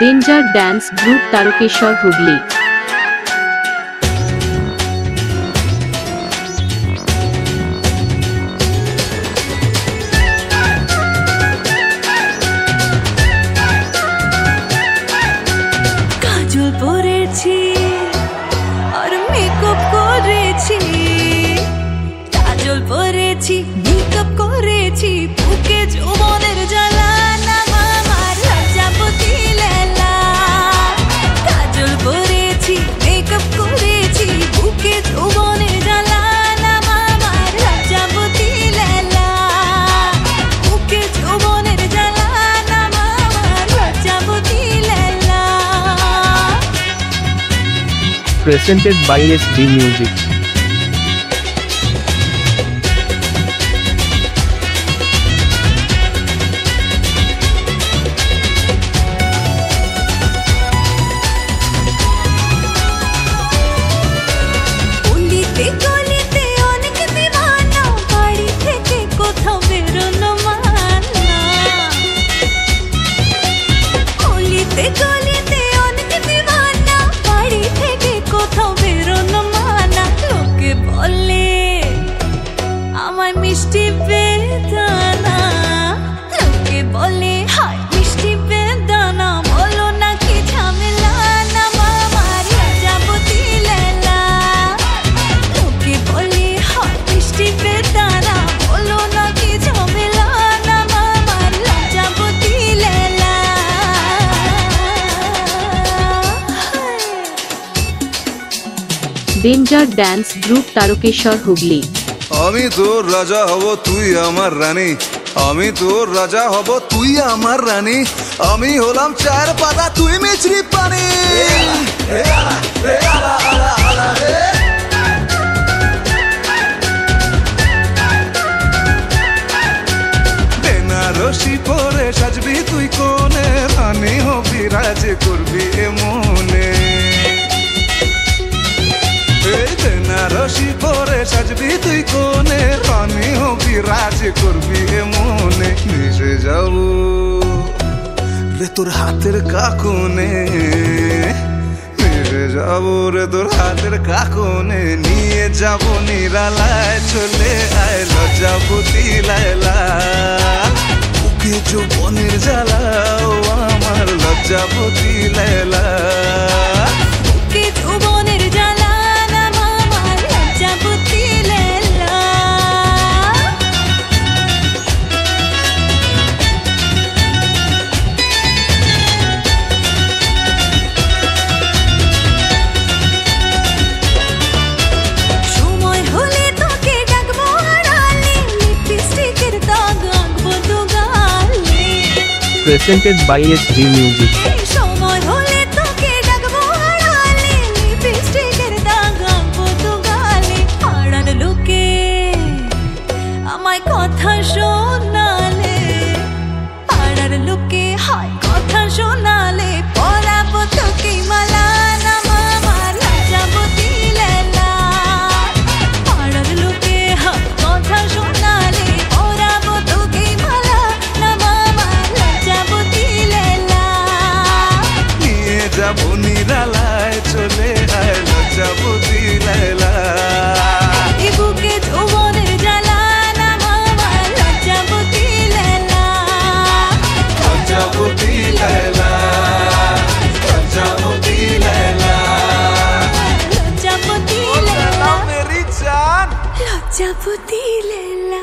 Danger dance group Tarakeswar Hooghly. কাজল পরেছি আর মেকআপ করেছি, কাজল পরেছি মেকআপ করেছি, বুকে যৌবনের জ্বালা নাম আমার লজ্জাপতি লেলা। কাজল পরেছি মেকআপ করেছি, বুকে যৌবনের জ্বালা নাম আমার লজ্জাপতি লেলা। বুকে যৌবনের জ্বালা নাম আমার লজ্জাপতি লেলা। Presented by SD Music. গলিতে গলিতে অনেক দিওয়ানা, বাড়ি থেকে কোথাও বেরোনো মানা। গলিতে গলিতে অনেক দিওয়ানা, বাড়ি থেকে কোথাও বেরোনো মানা। লোকে বলে আমায় মিষ্টি বেদানা, লোকে বলে হায় মিষ্টি বেদানা। বলো না কি ঝামেলা নাম আমার লজ্জাপতি লেলা। লোকে বলে হায় মিষ্টি বেদানা, বলো না কি ঝামেলা নাম আমার লজ্জাপতি লেলা। Danger dance group Tarakeswar Hooghly. আমি তোর রাজা হব তুই আমার রানী, আমি তোর রাজা হব তুই আমার রানী। আমি হলাম চায়ের পাতা তুই মিছরি পানি। বেনারসি পরে সাজবি তুই কোনে, রানী হবি রাজ করবি এ মনে। বেনারসি পরে সাজবি তুই কোনে, রানী হবি রাজ করবি এ মনে। মিশে যাব রে তোর হাতের কাকনে, মিশে যাব রে তোর হাতের কাকনে। নিয়ে যাব নিরালায় চলে আয় লজ্জাপতি লায়লা। বুকে যৌবনের জ্বালা ও আমার লজ্জাপতি লায়লা। বুকে যৌবনের জ্বালা নাম আমার লজ্জাপতি লেলা। সময় হলে তোকে ডাকবো আড়ালে, লিপস্টিকের দাগ আঁকবো দুগালে। Presented by SD Music. সময় হলে তোকে ডাকবো আড়ালে, লিপস্টিকের দাগ আঁকবো দুগালে। পাড়ার লোকে আমায় কথা শোনালে, পাড়ার লোকে হয় কথা শোনালে। পরাবো তোকে মালা নাম আমার লজ্জাপতি লেলা। পাড়ার লোকে হয় কথা শোনালে, পরাবো তোকে মালা নাম আমার লজ্জাপতি লেলা। নিয়ে যাব নিরালায় চলে আয় লজ্জাপতি লায়লা। এ বুকে যৌবনের জ্বালা নাম আমার লজ্জাপতি লেলা। লজ্জাপতি লায়লা, লজ্জাপতি লায়লা। লজ্জাপতি লেলা, মেরি জান লজ্জাপতি লেলা।